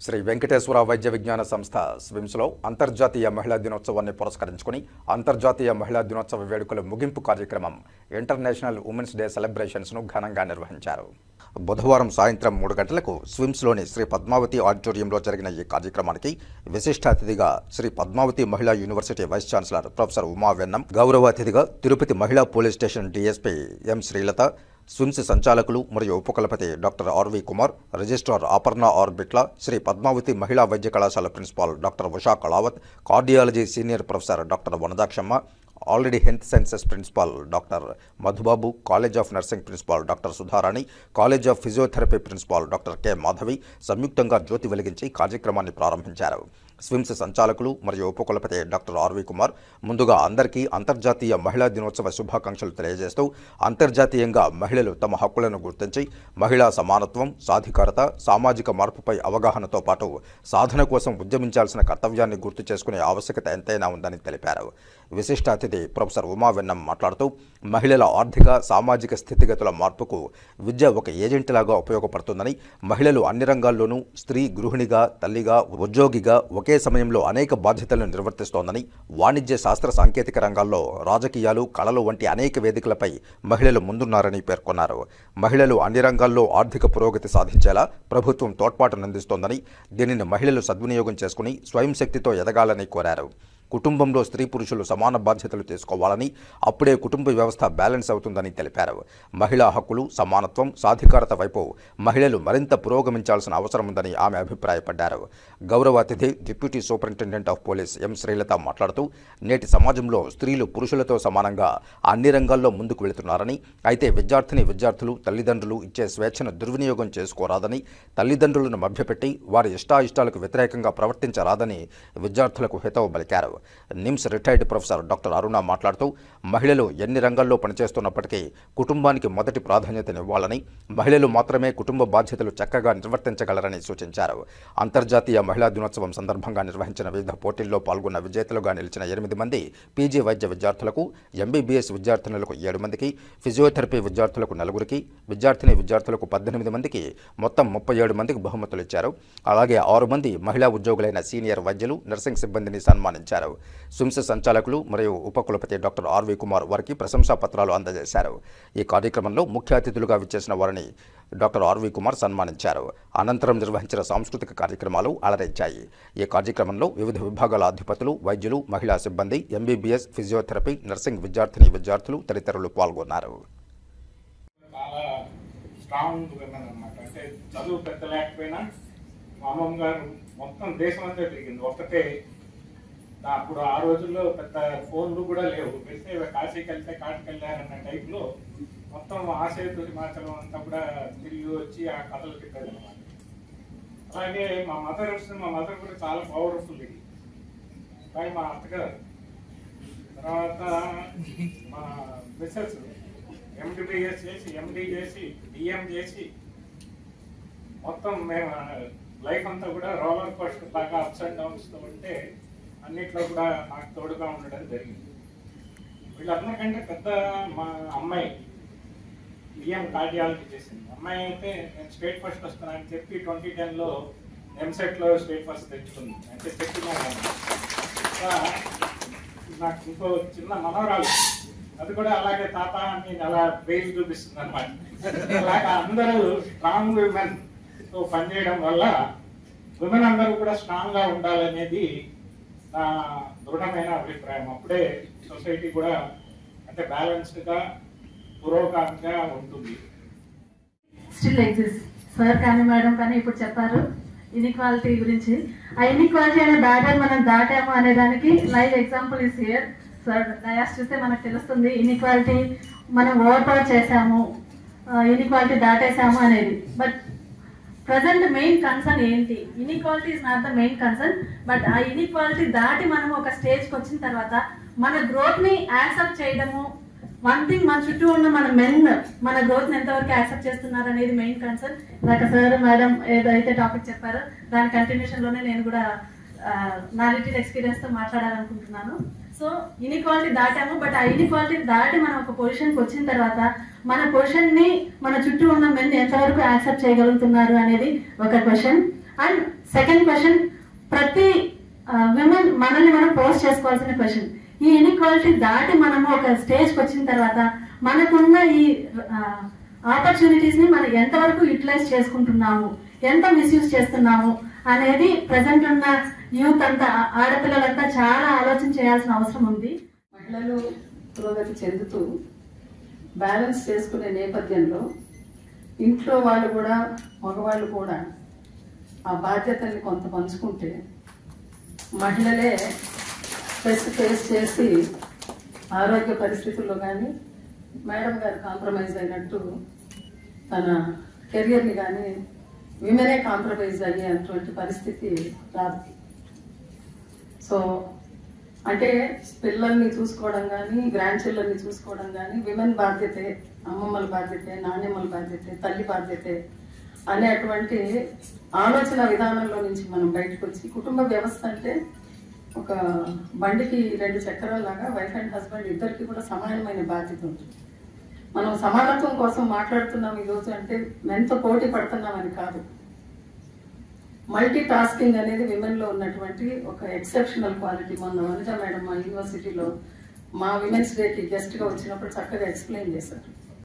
శ్రీ వెంకటేశ్వర వైద్య విజ్ఞాన సంస్థ స్విమ్స్లో అంతర్జాతీయ మహిళా దినోత్సవాన్ని పురస్కరించుకుని అంతర్జాతీయ మహిళా దినోత్సవ వేడుకల ముగింపు కార్యక్రమం ఇంటర్నేషనల్ ఉమెన్స్ డే సెలబ్రేషన్స్ను ఘనంగా నిర్వహించారు. బుధవారం సాయంత్రం 3 గంటలకు స్విమ్స్లోని శ్రీ పద్మావతి ఆడిటోరియంలో జరిగిన ఈ కార్యక్రమానికి విశిష్ట అతిథిగా Shri Padmavati Mahila university vice chancellor professor Uma Vennam, గౌరవ అతిథిగా Tirupati Mahila police station DSP M Srilatha, SVIMS సంచాలకులు మరియు ఉపకులపతి doctor RV Kumar, registrar Aparna R Bitla, Shri Padmavati Mahila వైద్య కళాశాల principal doctor Usha Kalavath, cardiology senior professor doctor Vanadakshamma, allied health sciences principal doctor Madhubabu, college of nursing principal doctor Sudharani, college of physiotherapy principal doctor K Madhavi సంయుక్తంగా జ్యోతి వెలిగించి కార్యక్రమాన్ని ప్రారంభించారు. స్విమ్స్ సంచాలకులు మరియు ఉపకులపతి డాక్టర్ ఆర్వి కుమార్ ముందుగా అందరికీ అంతర్జాతీయ మహిళా దినోత్సవ శుభాకాంక్షలు తెలియజేస్తూ అంతర్జాతీయంగా మహిళలు తమ హక్కులను గుర్తించి మహిళా సమానత్వం, సాధికారత, సామాజిక మార్పుపై అవగాహనతో పాటు సాధన కోసం ఉద్యమించాల్సిన కర్తవ్యాన్ని గుర్తు చేసుకునే ఆవశ్యకత ఎంతైనా ఉందని తెలిపారు. విశిష్ట అతిథి ప్రొఫెసర్ ఉమా వెన్నం మాట్లాడుతూ మహిళల ఆర్థిక, సామాజిక స్థితిగతుల మార్పుకు విద్య ఒక ఏజెంట్లాగా ఉపయోగపడుతుందని, మహిళలు అన్ని రంగాల్లోనూ స్త్రీ గృహిణిగా, తల్లిగా, ఉద్యోగిగా ఒకే సమయంలో అనేక బాధ్యతలను నిర్వర్తిస్తోందని, వాణిజ్య, శాస్త్ర, సాంకేతిక రంగాల్లో, రాజకీయాలు, కళలు వంటి అనేక వేదికలపై మహిళలు ముందున్నారని పేర్కొన్నారు. మహిళలు అన్ని రంగాల్లో ఆర్థిక పురోగతి సాధించేలా ప్రభుత్వం తోడ్పాటునందిస్తోందని, దీనిని మహిళలు సద్వినియోగం చేసుకుని స్వయం శక్తితో ఎదగాలని కోరారు. కుటుంబంలో స్త్రీ పురుషులు సమాన బాధ్యతలు తీసుకోవాలని, అప్పుడే కుటుంబ వ్యవస్థ బ్యాలెన్స్ అవుతుందని తెలిపారు. మహిళా హక్కులు, సమానత్వం, సాధికారత వైపు మహిళలు మరింత పురోగమించాల్సిన అవసరం ఉందని ఆమె అభిప్రాయపడ్డారు. గౌరవ అతిథి డిప్యూటీ సూపరింటెండెంట్ ఆఫ్ పోలీస్ ఎం శ్రీలత మాట్లాడుతూ నేటి సమాజంలో స్త్రీలు పురుషులతో సమానంగా అన్ని రంగాల్లో ముందుకు వెళుతున్నారని, అయితే విద్యార్థులు తల్లిదండ్రులు ఇచ్చే స్వేచ్ఛను దుర్వినియోగం చేసుకోరాదని, తల్లిదండ్రులను మభ్యపెట్టి వారి ఇష్టాయిష్టాలకు వ్యతిరేకంగా ప్రవర్తించరాదని విద్యార్థులకు హితవు పలికారు. నిమ్స్ రిటైర్డ్ ప్రొఫెసర్ డాక్టర్ అరుణ మాట్లాడుతూ మహిళలు ఎన్ని రంగాల్లో పనిచేస్తున్నప్పటికీ కుటుంబానికి మొదటి ప్రాధాన్యతనివ్వాలని, మహిళలు మాత్రమే కుటుంబ బాధ్యతలు చక్కగా నిర్వర్తించగలరని సూచించారు. అంతర్జాతీయ మహిళా దినోత్సవం సందర్భంగా నిర్వహించిన వివిధ పోటీల్లో పాల్గొన్న విజేతలుగా నిలిచిన 8 మంది పీజీ వైద్య విద్యార్థులకు, ఎంబీబీఎస్ విద్యార్థినులకు 7 మందికి, ఫిజియోథెరపీ విద్యార్థులకు 4కి, విద్యార్థులకు 18 మందికి మొత్తం 37 మందికి బహుమతులు ఇచ్చారు. అలాగే 6 మంది మహిళా ఉద్యోగులైన సీనియర్ వైద్యులు, నర్సింగ్ సిబ్బందిని సన్మానించారు. స్విమ్స్ సంచాలకులు మరియు ఉపకులపతి డాక్టర్ ఆర్వి కుమార్ వారికి ప్రశంసా పత్రాలు అందజేశారు. ఈ కార్యక్రమంలో ముఖ్య అతిథులుగా విచ్చేసిన వారిని డాక్టర్ ఆర్వి కుమార్ సన్మానించారు. అనంతరం నిర్వహించిన సాంస్కృతిక కార్యక్రమాలు అలరించాయి. ఈ కార్యక్రమంలో వివిధ విభాగాల అధిపతులు, వైద్యులు, మహిళా సిబ్బంది, ఎంబీబీఎస్, ఫిజియోథెరపీ, నర్సింగ్ విద్యార్థులు తదితరులు పాల్గొన్నారు. అప్పుడు ఆ రోజుల్లో పెద్ద ఫోన్లు కూడా లేవు, వెళ్తే కాశీకి వెళ్తే కాటికి వెళ్ళారన్న టైప్లో మొత్తం ఆసేతు హిమాచలం అంతా కూడా తిరిగి వచ్చి ఆ కథలు చెప్పారు అనమాట. అలాగే మా మదర్ కూడా చాలా పవర్ఫుల్. ఇది కానీ మా అత్తగారు తర్వాత మా మిస్సెస్ ఎంబీబీఎస్ చేసి, ఎండీ చేసి, డిఎం చేసి మొత్తం మేము లైఫ్ అంతా కూడా రోలర్ కోస్టర్ బాగా అప్స్ అండ్ డౌన్స్తో ఉంటే అన్నిట్లో కూడా నాకు తోడుగా ఉండడం జరిగింది. వీళ్ళందరికంటే పెద్ద మా అమ్మాయి డిఎం కార్డియాలజీ చేసింది. అమ్మాయి అయితే నేను స్టేట్ ఫస్ట్ వస్తానని చెప్పి 2010లో ఎంసెట్లో స్టేట్ ఫస్ట్ తెచ్చుకుంది. అంటే చెప్పినా నాకు ఇంకో చిన్న మనవరాలు, అది కూడా అలాగే తాత అని అలా బేస్ చూపిస్తుంది అనమాట. అలాగా అందరూ స్ట్రాంగ్ విమెన్తో పనిచేయడం వల్ల విమెన్ అందరూ కూడా స్ట్రాంగ్గా ఉండాలనేది నా దృఢమైన అభిప్రాయం. అప్పుడే సొసైటీ కూడా అంటే బ్యాలెన్స్డ్గా, పురోగతిగా ఉంటుంది. స్టిల్ ఎగ్జిస్ట్ సార్ కానీ మేడం కానీ ఇప్పుడు చెప్పారు ఇన్ఈక్వాలిటీ గురించి. ఆ ఇన్ఈక్వాలిటీ అనే బ్యారియర్ మనం దాటాము అనే దానికి live example is here. Sir dais చూస్తే మనకు తెలుస్తుంది ఇన్ఈక్వాలిటీ మనం ఓవర్పవర్ చేసాము, ఇన్ఈక్వాలిటీ దాటేసాము అనేది. బట్ ప్రజెంట్ మెయిన్ కన్సర్న్ ఏంటి? Inequality is not the main concern, but ఆ ఇన్ఈక్వాలిటీ దాటి మనం ఒక స్టేజ్కి వచ్చిన తర్వాత మన గ్రోత్ ని యాక్సెప్ట్ చేయడము. వన్ థింగ్, మన చుట్టూ ఉన్న మన మెన్ మన గ్రోత్ ని ఎంతవరకు యాక్సెప్ట్ చేస్తున్నారు అనేది మెయిన్ కన్సర్న్. నాకు సార్ మేడం ఏదైతే టాపిక్ చెప్పారో దాని కంటిన్యూషన్ లోనే నేను కూడా నా లిటిల్ ఎక్స్పీరియన్స్ తో మాట్లాడాలనుకుంటున్నాను. సో ఇన్ఈక్వాలిటీ దాటాము, బట్ ఆ ఇన్ఈక్వాలిటీ దాటి మనం ఒక పొజిషన్కి వచ్చిన తర్వాత మన పొజిషన్ ని మన చుట్టూ ఉన్న మెన్ ఎంతవరకు యాక్సెప్ట్ చేయగలుగుతున్నారు అనేది ఒక క్వశ్చన్. అండ్ సెకండ్ క్వశ్చన్, ప్రతి విమెన్ మనల్ని మనం పోస్ట్ చేసుకోవాల్సిన క్వశ్చన్, ఈ ఇన్ఈక్వాలిటీ దాటి మనము ఒక స్టేజ్కి వచ్చిన తర్వాత మనకున్న ఈ ఆపర్చునిటీస్ ని మనం ఎంతవరకు యూటిలైజ్ చేసుకుంటున్నాము, ఎంత మిస్యూజ్ చేస్తున్నాము అనేది ప్రజెంట్ ఉన్న యూత్ అంతా, ఆడపిల్లలంతా చాలా ఆలోచన చేయాల్సిన అవసరం ఉంది. మహిళలు పురోగతి చెందుతూ బ్యాలెన్స్ చేసుకునే నేపథ్యంలో ఇంట్లో వాళ్ళు కూడా మగవాళ్ళు కూడా ఆ బాధ్యతల్ని కొంత పంచుకుంటే మహిళలే స్ట్రెస్ ఫేస్ చేసి ఆరోగ్య పరిస్థితుల్లో కానీ మేడం గారు కాంప్రమైజ్ అయినట్టు తన కెరియర్ని కానీ విమెనే కాంప్రమైజ్ అయ్యేటువంటి పరిస్థితి రాదు. సో అంటే పిల్లల్ని చూసుకోవడం కానీ గ్రాండ్ చిల్డ్రన్ని చూసుకోవడం కానీ విమెన్ బాధ్యతే, అమ్మమ్మల బాధ్యతే, నాన్నమ్మల బాధ్యతే, తల్లి బాధ్యతే అనేటువంటి ఆలోచన విధానంలో నుంచి మనం బయటకు వచ్చి కుటుంబ వ్యవస్థ అంటే ఒక బండికి 2 చక్రాల్లాగా వైఫ్ అండ్ హస్బెండ్ ఇద్దరికి కూడా సమానమైన బాధ్యత ఉంటుంది. మనం సమానత్వం కోసం మాట్లాడుతున్నాం ఈరోజు అంటే ఎంతో పోటీ పడుతున్నామని కాదు. మల్టీ టాస్కింగ్ అనేది విమెన్ లో ఉన్నటువంటి ఒక ఎక్సెప్షనల్ క్వాలిటీ. మొన్న వనిత మేడం మా యూనివర్సిటీలో మా విమెన్స్ డేకి గెస్ట్ గా వచ్చినప్పుడు చక్కగా ఎక్స్ప్లెయిన్ చేశారు.